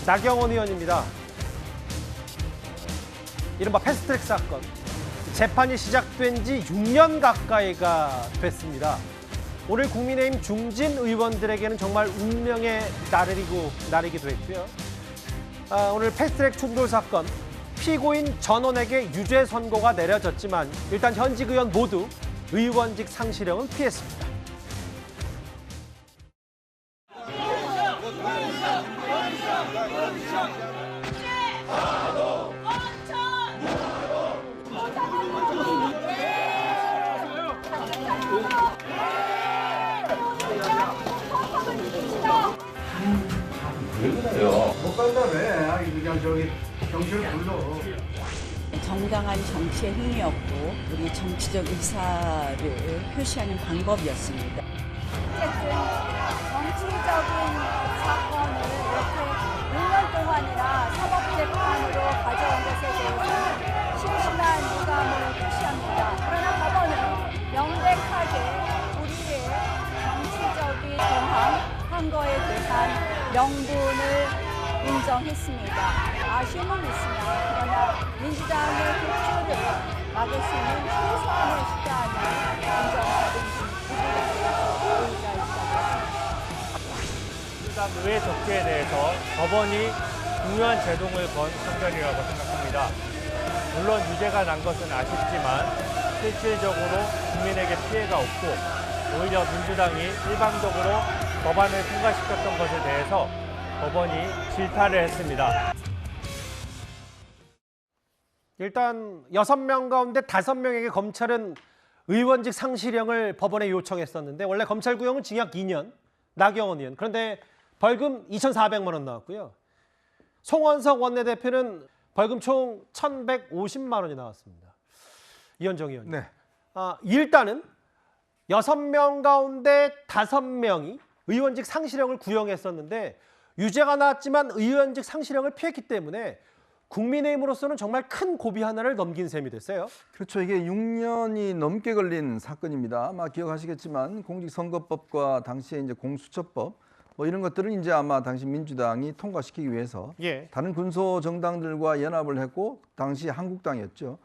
나경원 의원입니다. 이른바 패스트트랙 사건. 재판이 시작된 지 6년 가까이가 됐습니다. 오늘 국민의힘 중진 의원들에게는 정말 운명의 날이기도 했고요. 오늘 패스트트랙 충돌 사건, 피고인 전원에게 유죄 선고가 내려졌지만 일단 현직 의원 모두 의원직 상실형은 피했습니다. 왜 그래요? 못 간다며. 아니 그냥 저기 경찰 불러. 정당한 정치의 행위였고 우리 정치적 의사를 표시하는 방법이었습니다. 어쨌든 정치적인 사건을 이렇게 6년 동안이나 사법재판으로 가져온 것에 대해서 심심한 유감을 표시합니다. 그러나 법원은 명백하게 우리의 정치적인 정황, 거에 대한 명분을 인정했습니다. 아쉬움은 있으나 그러나 민주당의 독주를 막을 수 있는 최소한의 수단을 인정받은 부분에 의의가 있다고 민주당 의회 적폐에 대해서 법원이 중요한 제동을 건 판결이라고 생각합니다. 물론 유죄가 난 것은 아쉽지만 실질적으로 국민에게 피해가 없고 오히려 민주당이 일방적으로 법안을 통과시켰던 것에 대해서 법원이 질타를 했습니다. 일단 6명 가운데 5명에게 검찰은 의원직 상실형을 법원에 요청했었는데 원래 검찰 구형은 징역 2년, 나경원 의원. 그런데 벌금 2,400만 원 나왔고요. 송원석 원내대표는 벌금 총 1,150만 원이 나왔습니다. 이현정 의원. 네. 일단은 6명 가운데 5명이 의원직 상실형을 구형했었는데 유죄가 나왔지만 의원직 상실형을 피했기 때문에 국민의힘으로서는 정말 큰 고비 하나를 넘긴 셈이 됐어요. 그렇죠. 이게 6년이 넘게 걸린 사건입니다. 아마 기억하시겠지만 공직선거법과 당시에 이제 공수처법 뭐 이런 것들을 이제 아마 당시 민주당이 통과시키기 위해서 다른 군소 정당들과 연합을 했고 당시 한국당이었죠.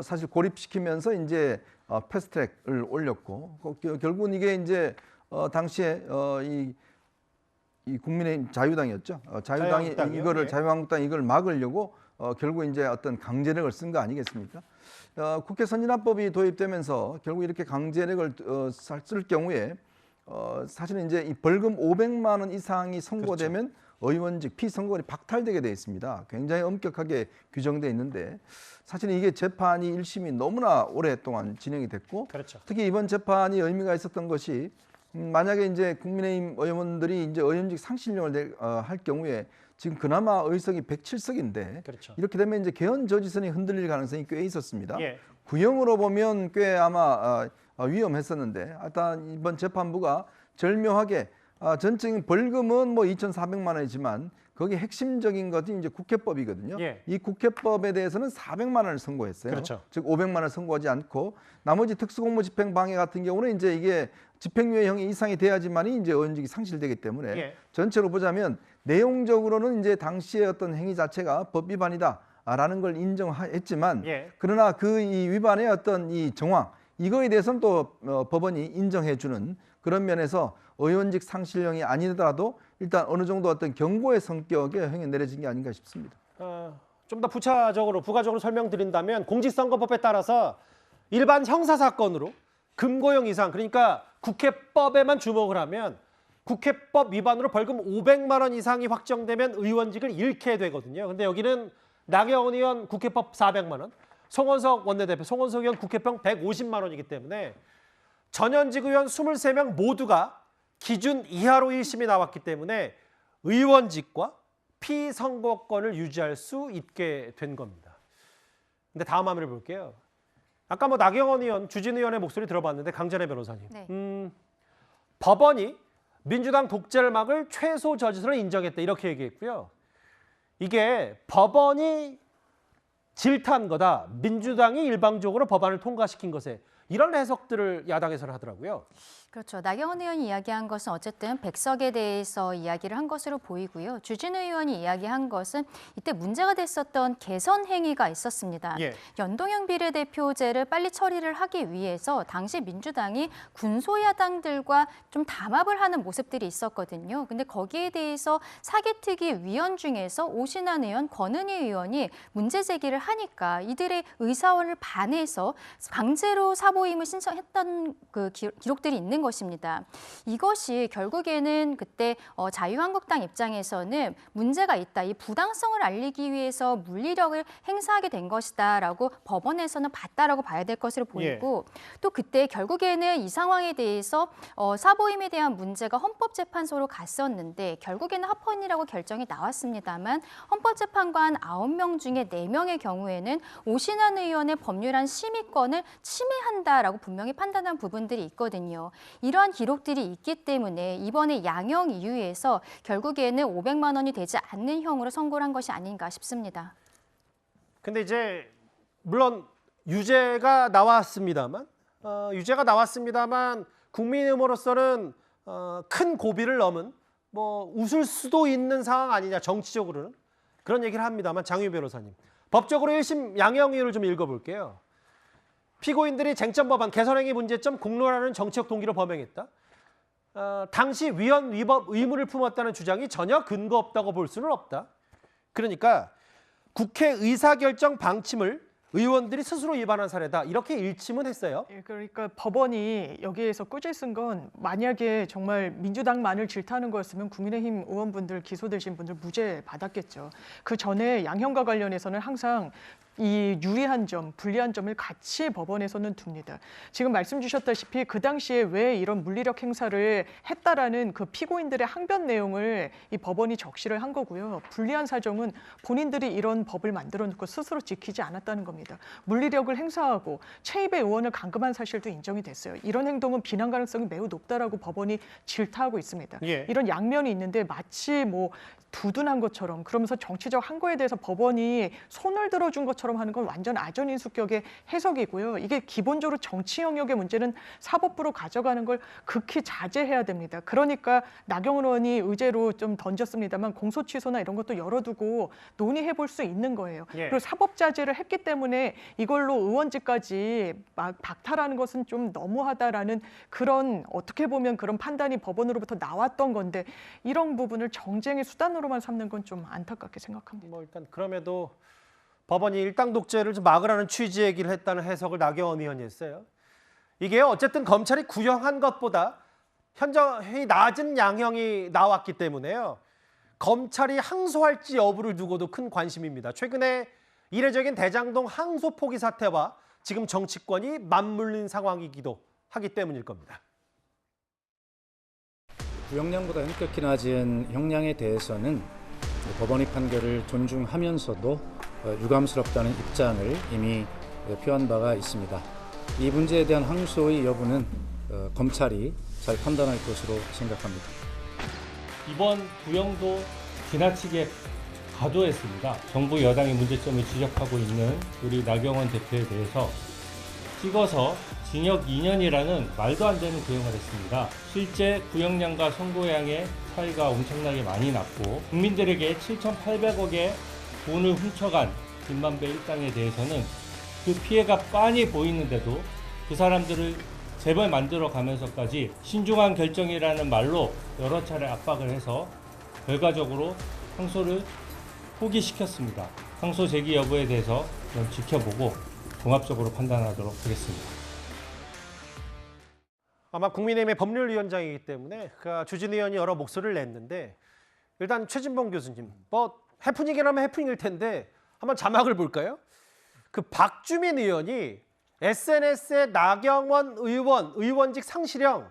사실 고립시키면서 이제 패스트트랙을 올렸고 결국은 이게 이제 당시에 이 국민의힘 자유당이었죠. 자유당이 이거를 자유한국당이 이걸 막으려고 결국 이제 어떤 강제력을 쓴 거 아니겠습니까? 국회 선진화법이 도입되면서 결국 이렇게 강제력을 쓸 경우에 사실은 이제 이 벌금 500만 원 이상이 선고되면 그렇죠. 의원직 피선거권이 박탈되게 돼 있습니다. 굉장히 엄격하게 규정돼 있는데 사실 이게 재판이 1심이 너무나 오랫동안 진행이 됐고 그렇죠. 특히 이번 재판이 의미가 있었던 것이 만약에 이제 국민의힘 의원들이 이제 의원직 상실령을 할 경우에 지금 그나마 의석이 107석인데 그렇죠. 이렇게 되면 이제 개헌 저지선이 흔들릴 가능성이 꽤 있었습니다. 예. 구형으로 보면 꽤 아마 위험했었는데 일단 이번 재판부가 절묘하게 전적인 벌금은 뭐 2,400만 원이지만 거기 핵심적인 것이 이제 국회법이거든요. 이 국회법에 대해서는 400만 원을 선고했어요. 그렇죠. 즉 500만 원을 선고하지 않고 나머지 특수공무집행방해 같은 경우는 이제 이게 집행유예형이 이상이 돼야지만이 이제 의원직이 상실되기 때문에 전체로 보자면 내용적으로는 이제 당시의 어떤 행위 자체가 법 위반이다라는 걸 인정했지만 그러나 그 이 위반의 어떤 이 정황 이거에 대해서는 또 법원이 인정해주는 그런 면에서 의원직 상실형이 아니더라도 일단 어느 정도 어떤 경고의 성격의 형이 내려진 게 아닌가 싶습니다. 좀 더 부가적으로 설명드린다면 공직선거법에 따라서 일반 형사사건으로 금고형 이상 그러니까 국회법에만 주목을 하면 국회법 위반으로 벌금 500만 원 이상이 확정되면 의원직을 잃게 되거든요. 근데 여기는 나경원 의원 국회법 400만 원, 송원석 원내대표, 송원석 의원 국회법 150만 원이기 때문에 전현직 의원 23명 모두가 기준 이하로 1심이 나왔기 때문에 의원직과 피선거권을 유지할 수 있게 된 겁니다. 근데 다음 화면을 볼게요. 아까 뭐 나경원 의원, 주진 의원의 목소리 들어봤는데 강전의 변호사님. 네. 법원이 민주당 독재를 막을 최소 저지선을 인정했다 이렇게 얘기했고요. 이게 법원이 질타한 거다. 민주당이 일방적으로 법안을 통과시킨 것에 이런 해석들을 야당에서는 하더라고요. 그렇죠. 나경원 의원이 이야기한 것은 어쨌든 백석에 대해서 이야기를 한 것으로 보이고요. 주진우 의원이 이야기한 것은 이때 문제가 됐었던 개선 행위가 있었습니다. 예. 연동형 비례대표제를 빨리 처리를 하기 위해서 당시 민주당이 군소야당들과 좀 담합을 하는 모습들이 있었거든요. 근데 거기에 대해서 사개특위 위원 중에서 오신환 의원, 권은희 의원이 문제 제기를 하니까 이들의 의사원을 반해서 강제로 사보임을 신청했던 그 기록들이 있는 것입니다. 이것이 결국에는 그때 자유한국당 입장에서는 문제가 있다. 이 부당성을 알리기 위해서 물리력을 행사하게 된 것이다라고 법원에서는 봤다라고 봐야 될 것으로 보이고 또 그때 결국에는 이 상황에 대해서 사보임에 대한 문제가 헌법재판소로 갔었는데 결국에는 합헌이라고 결정이 나왔습니다만 헌법재판관 9명 중에 4명의 경우에는 오신환 의원의 법률안 심의권을 침해한다라고 분명히 판단한 부분들이 있거든요. 이러한 기록들이 있기 때문에 이번에 양형 이유에서 결국에는 500만 원이 되지 않는 형으로 선고를 한 것이 아닌가 싶습니다. 근데 이제 물론 유죄가 나왔습니다만 국민의힘으로서는 큰 고비를 넘은 뭐 웃을 수도 있는 상황 아니냐 정치적으로는 그런 얘기를 합니다만 장유 변호사님 법적으로 1심 양형 이유를 좀 읽어볼게요. 피고인들이 쟁점 법안 개선행위 문제점 공론하는 정치적 동기로 범행했다. 당시 위헌 위법 의무를 품었다는 주장이 전혀 근거 없다고 볼 수는 없다. 그러니까 국회 의사결정 방침을 의원들이 스스로 위반한 사례다. 이렇게 일침은 했어요. 예, 그러니까 법원이 여기에서 꾸짖 쓴 건 만약에 정말 민주당만을 질타하는 거였으면 국민의힘 의원분들 기소되신 분들 무죄 받았겠죠. 그 전에 양형과 관련해서는 항상 이 유리한 점, 불리한 점을 같이 법원에서는 둡니다. 지금 말씀 주셨다시피 그 당시에 왜 이런 물리력 행사를 했다라는 그 피고인들의 항변 내용을 이 법원이 적시를 한 거고요. 불리한 사정은 본인들이 이런 법을 만들어 놓고 스스로 지키지 않았다는 겁니다. 물리력을 행사하고 최입의 의원을 감금한 사실도 인정이 됐어요. 이런 행동은 비난 가능성이 매우 높다라고 법원이 질타하고 있습니다. 예. 이런 양면이 있는데 마치 뭐 두둔한 것처럼 그러면서 정치적 항거에 대해서 법원이 손을 들어준 것처럼 하는 건 완전 아전인수격의 해석이고요. 이게 기본적으로 정치 영역의 문제는 사법부로 가져가는 걸 극히 자제해야 됩니다. 그러니까 나경원 의원이 의제로 좀 던졌습니다만 공소 취소나 이런 것도 열어두고 논의해 볼 수 있는 거예요. 예. 그리고 사법 자제를 했기 때문에 이걸로 의원직까지 막 박탈하는 것은 좀 너무하다라는 그런 어떻게 보면 그런 판단이 법원으로부터 나왔던 건데 이런 부분을 정쟁의 수단으로만 삼는 건 좀 안타깝게 생각합니다. 뭐 일단 그럼에도 법원이 일당 독재를 좀 막으라는 취지의 얘기를 했다는 해석을 나경원 의원이 했어요. 이게 어쨌든 검찰이 구형한 것보다 현저히 낮은 양형이 나왔기 때문에요. 검찰이 항소할지 여부를 두고도 큰 관심입니다. 최근에 이례적인 대장동 항소 포기 사태와 지금 정치권이 맞물린 상황이기도 하기 때문일 겁니다. 구형량보다 현격히 낮은 형량에 대해서는 법원의 판결을 존중하면서도 유감스럽다는 입장을 이미 표한 바가 있습니다. 이 문제에 대한 항소의 여부는 검찰이 잘 판단할 것으로 생각합니다. 이번 구형도 지나치게 과도했습니다. 정부 여당이 문제점을 지적하고 있는 우리 나경원 대표에 대해서 찍어서 징역 2년이라는 말도 안 되는 구형을 했습니다. 실제 구형량과 선고량의 차이가 엄청나게 많이 났고 국민들에게 7,800억의 돈을 훔쳐간 김만배 일당에 대해서는 그 피해가 빤히 보이는데도 그 사람들을 재벌 만들어 가면서까지 신중한 결정이라는 말로 여러 차례 압박을 해서 결과적으로 항소를 포기시켰습니다. 항소 제기 여부에 대해서 좀 지켜보고 종합적으로 판단하도록 하겠습니다. 아마 국민의힘의 법률위원장이기 때문에 주진우 의원이 여러 목소리를 냈는데 일단 최진봉 교수님, 뭐 해프닝이라면 해프닝일 텐데 한번 자막을 볼까요? 그 박주민 의원이 SNS에 나경원 의원직 상실형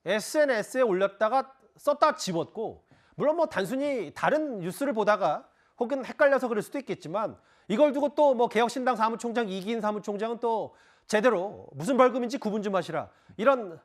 SNS에 올렸다가 썼다 집었고 물론 뭐 단순히 다른 뉴스를 보다가 혹은 헷갈려서 그럴 수도 있겠지만 이걸 두고 또 뭐 개혁신당 사무총장 이기인 사무총장은 또 제대로 무슨 벌금인지 구분 좀 하시라 이런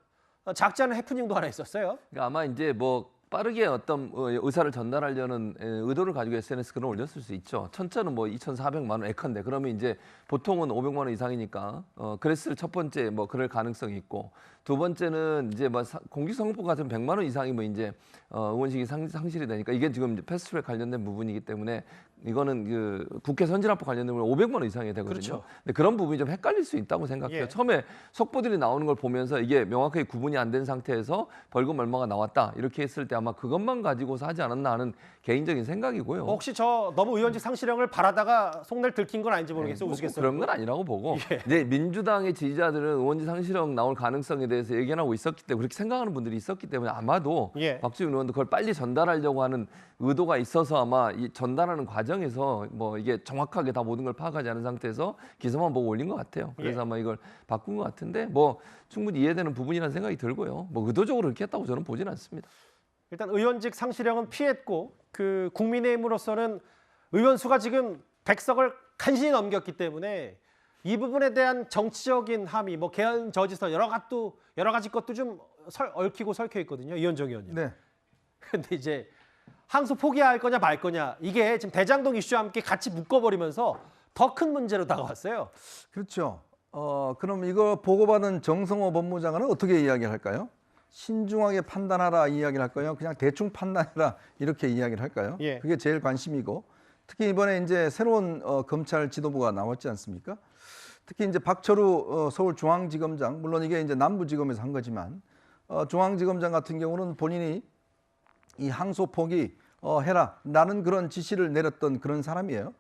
작지 않은 해프닝도 하나 있었어요. 그러니까 아마 이제 뭐 빠르게 어떤 의사를 전달하려는 의도를 가지고 SNS 글을 올렸을 수 있죠. 천자는 뭐 2,400만 원 예컨대. 그러면 이제 보통은 500만 원 이상이니까 그랬을 첫 번째 뭐 그럴 가능성이 있고, 두 번째는 이제 뭐 공직선거법 같은 100만 원 이상이면 이제 의원직이 상실이 되니까 이게 지금 패스트트랙 관련된 부분이기 때문에 이거는 그 국회 선진화법 관련된 건 500만 원 이상이 되거든요. 그렇죠. 근데 그런 부분이 좀 헷갈릴 수 있다고 생각해요. 예. 처음에 속보들이 나오는 걸 보면서 이게 명확하게 구분이 안 된 상태에서 벌금 얼마가 나왔다 이렇게 했을 때 아마 그것만 가지고서 하지 않았나 하는 개인적인 생각이고요. 혹시 저 너무 의원직 상실형을 바라다가 속내를 들킨 건 아닌지 모르겠어요. 뭐 우스갯소리. 그런 건 아니라고 보고 예. 이제 민주당의 지지자들은 의원직 상실형 나올 가능성에 대해서 예견하고 있었기 때문에, 그렇게 생각하는 분들이 있었기 때문에 아마도 예. 박지원 의원도 그걸 빨리 전달하려고 하는 의도가 있어서 아마 이 전달하는 과정에서 뭐 이게 정확하게 다 모든 걸 파악하지 않은 상태에서 기사만 보고 올린 것 같아요. 그래서 예. 아마 이걸 바꾼 것 같은데 뭐 충분히 이해되는 부분이라는 생각이 들고요. 뭐 의도적으로 그렇게 했다고 저는 보지는 않습니다. 일단 의원직 상실형은 피했고 그 국민의힘으로서는 의원 수가 지금 100석을 간신히 넘겼기 때문에 이 부분에 대한 정치적인 함의, 뭐 개헌 저지서 여러 가지 것도 좀 얽히고 설켜 있거든요. 이현정 의원님. 네. 근데 이제 항소 포기할 거냐 말 거냐 이게 지금 대장동 이슈와 함께 같이 묶어버리면서 더 큰 문제로 다가왔어요. 그렇죠. 그럼 이거 보고받은 정성호 법무장관은 어떻게 이야기할까요? 신중하게 판단하라 이야기를 할까요? 그냥 대충 판단해라 이렇게 이야기를 할까요? 예. 그게 제일 관심이고, 특히 이번에 이제 새로운 검찰 지도부가 나왔지 않습니까? 특히 이제 박철우 서울중앙지검장, 물론 이게 이제 남부지검에서 한 거지만 중앙지검장 같은 경우는 본인이 이 항소 포기 해라 라는 그런 지시를 내렸던 그런 사람이에요.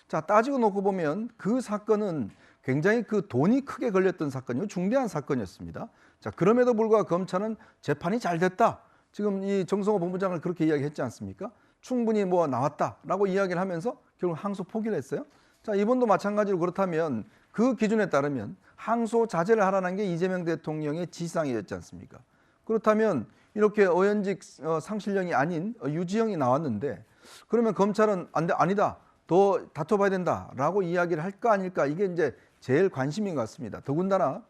자, 따지고 놓고 보면 그 사건은 굉장히 그 돈이 크게 걸렸던 사건이고 중대한 사건이었습니다. 자, 그럼에도 불구하고 검찰은 재판이 잘 됐다. 지금 이 정성호 본부장을 그렇게 이야기했지 않습니까? 충분히 뭐 나왔다라고 이야기를 하면서 결국 항소 포기를 했어요. 자, 이번도 마찬가지로 그렇다면 그 기준에 따르면 항소 자제를 하라는 게 이재명 대통령의 지시사항이었지 않습니까? 그렇다면 이렇게 의원직 상실형이 아닌 유지형이 나왔는데, 그러면 검찰은 아니다. 더 다퉈봐야 된다라고 이야기를 할까 아닐까, 이게 이제 제일 관심인 것 같습니다. 더군다나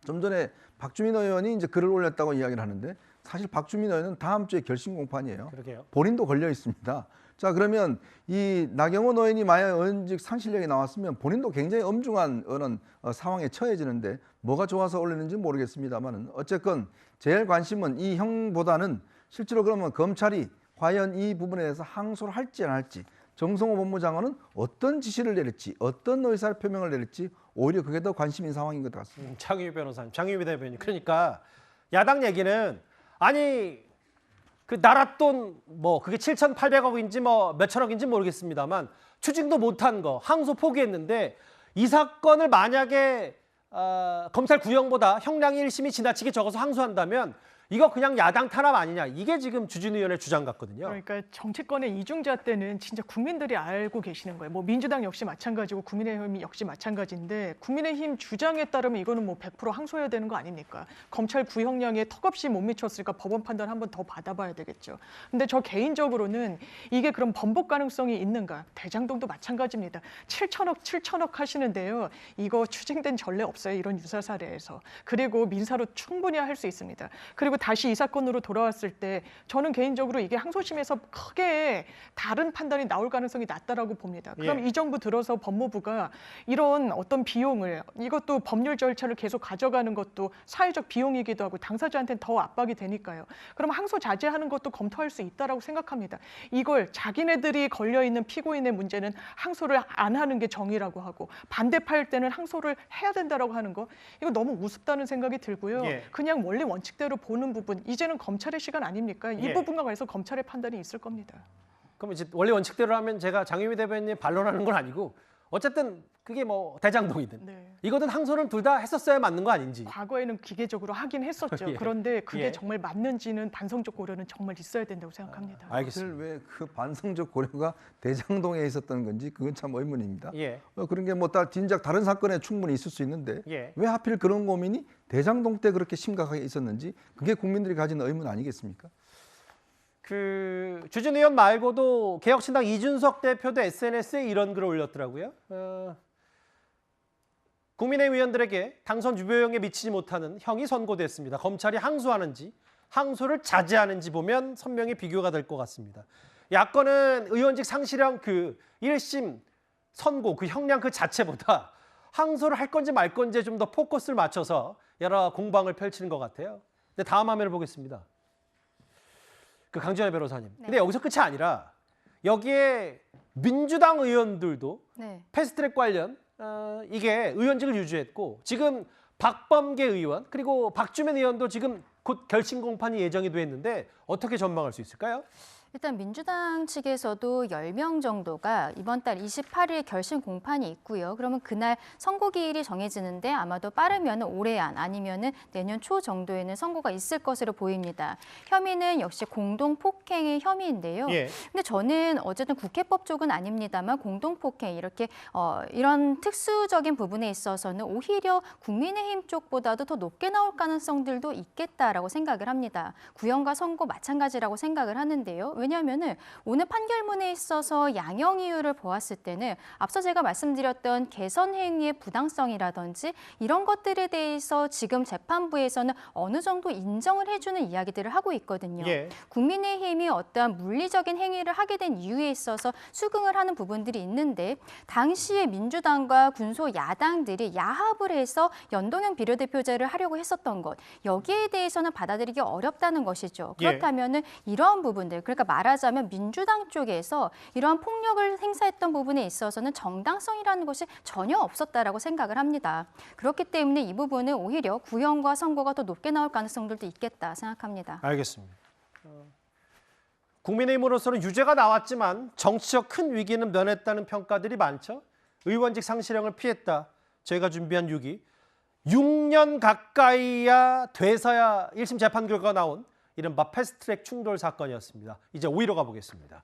좀 전에 박주민 의원이 이제 글을 올렸다고 이야기를 하는데, 사실 박주민 의원은 다음 주에 결심 공판이에요. 그러게요. 본인도 걸려 있습니다. 자, 그러면 이 나경원 의원이 만약 의원직 상실령이 나왔으면 본인도 굉장히 엄중한 그런 상황에 처해지는데 뭐가 좋아서 올리는지 모르겠습니다만, 어쨌건 제일 관심은 이 형보다는 실제로 그러면 검찰이 과연 이 부분에 대해서 항소를 할지 안 할지, 정성호 법무장관은 어떤 지시를 내릴지, 어떤 의사 표명을 내릴지, 오히려 그게 더 관심인 상황인 것 같습니다. 장유비 변호사님, 장유비 대변인. 그러니까 야당 얘기는 아니 그 나라 돈 뭐 그게 7,800억인지 뭐 몇천억인지 모르겠습니다만 추징도 못한 거 항소 포기했는데 이 사건을 만약에 검찰 구형보다 형량이 1심이 지나치게 적어서 항소한다면 이거 그냥 야당 탄압 아니냐, 이게 지금 주진우 의원의 주장 같거든요. 그러니까 정치권의 이중자 때는 진짜 국민들이 알고 계시는 거예요. 뭐 민주당 역시 마찬가지고 국민의힘 역시 마찬가지인데, 국민의힘 주장에 따르면 이거는 뭐 100% 항소해야 되는 거 아닙니까? 검찰 구형량에 턱없이 못 미쳤으니까 법원 판단 한 번 더 받아봐야 되겠죠. 근데 저 개인적으로는 이게 그럼 번복 가능성이 있는가? 대장동도 마찬가지입니다. 7천억 하시는데요. 이거 추징된 전례 없어요. 이런 유사 사례에서. 그리고 민사로 충분히 할 수 있습니다. 그리고 다시 이 사건으로 돌아왔을 때 저는 개인적으로 이게 항소심에서 크게 다른 판단이 나올 가능성이 낮다라고 봅니다. 그럼 이 정부 들어서 법무부가 이런 어떤 비용을, 이것도 법률 절차를 계속 가져가는 것도 사회적 비용이기도 하고 당사자한테는 더 압박이 되니까요. 그럼 항소 자제하는 것도 검토할 수 있다라고 생각합니다. 이걸 자기네들이 걸려있는 피고인의 문제는 항소를 안 하는 게 정의라고 하고, 반대파일 때는 항소를 해야 된다라고 하는 거, 이거 너무 우습다는 생각이 들고요. 그냥 원리 원칙대로 보는 부분, 이제는 검찰의 시간 아닙니까? 이 부분과 관해서 검찰의 판단이 있을 겁니다. 그럼 이제 원래 원칙대로 하면 제가 장유미 대변인이 반론하는 건 아니고, 어쨌든 그게 뭐 대장동이든 이거든 항소는 둘 다 했었어야 맞는 거 아닌지. 과거에는 기계적으로 하긴 했었죠. 그런데 그게 정말 맞는지는 반성적 고려는 정말 있어야 된다고 생각합니다. 알겠습니다. 왜 그 반성적 고려가 대장동에 있었던 건지 그건 참 의문입니다. 그런 게 뭐 진작 다른 사건에 충분히 있을 수 있는데 왜 하필 그런 고민이 대장동 때 그렇게 심각하게 있었는지, 그게 국민들이 가지는 의문 아니겠습니까? 그 주진 의원 말고도 개혁신당 이준석 대표도 SNS에 이런 글을 올렸더라고요. 국민의힘 의원들에게 당선 유효형에 미치지 못하는 형이 선고됐습니다. 검찰이 항소하는지 항소를 자제하는지 보면 선명히 비교가 될 것 같습니다. 야권은 의원직 상실형 그 1심 선고 그 형량 그 자체보다 항소를 할 건지 말 건지에 좀 더 포커스를 맞춰서 여러 공방을 펼치는 것 같아요. 근데 다음 화면을 보겠습니다. 그 강지원 변호사님. 근데 여기서 끝이 아니라 여기에 민주당 의원들도 패스트트랙 관련 이게 의원직을 유지했고 지금 박범계 의원 그리고 박주면 의원도 지금 곧 결심 공판이 예정이 돼 있는데 어떻게 전망할 수 있을까요? 일단 민주당 측에서도 10명 정도가 이번 달 28일 결심 공판이 있고요. 그러면 그날 선고 기일이 정해지는데 아마도 빠르면 올해 안 아니면 내년 초 정도에는 선고가 있을 것으로 보입니다. 혐의는 역시 공동폭행의 혐의인데요. 근데 저는 어쨌든 국회법 쪽은 아닙니다만 공동폭행 이렇게 이런 특수적인 부분에 있어서는 오히려 국민의힘 쪽보다도 더 높게 나올 가능성들도 있겠다라고 생각을 합니다. 구형과 선고 마찬가지라고 생각을 하는데요. 왜냐하면 오늘 판결문에 있어서 양형 이유를 보았을 때는 앞서 제가 말씀드렸던 개선 행위의 부당성이라든지 이런 것들에 대해서 지금 재판부에서는 어느 정도 인정을 해주는 이야기들을 하고 있거든요. 국민의힘이 어떠한 물리적인 행위를 하게 된 이유에 있어서 수긍을 하는 부분들이 있는데 당시에 민주당과 군소 야당들이 야합을 해서 연동형 비례대표제를 하려고 했었던 것 여기에 대해서는 받아들이기 어렵다는 것이죠. 그렇다면 이러한 부분들 그러니까 말하자면 민주당 쪽에서 이러한 폭력을 행사했던 부분에 있어서는 정당성이라는 것이 전혀 없었다라고 생각을 합니다. 그렇기 때문에 이 부분은 오히려 구형과 선고가 더 높게 나올 가능성들도 있겠다 생각합니다. 알겠습니다. 국민의힘으로서는 유죄가 나왔지만 정치적 큰 위기는 면했다는 평가들이 많죠. 의원직 상실형을 피했다. 저희가 준비한 6년 가까이야 돼서야 1심 재판 결과가 나온 이른바 패스트트랙 충돌 사건이었습니다. 이제 5위로 가보겠습니다.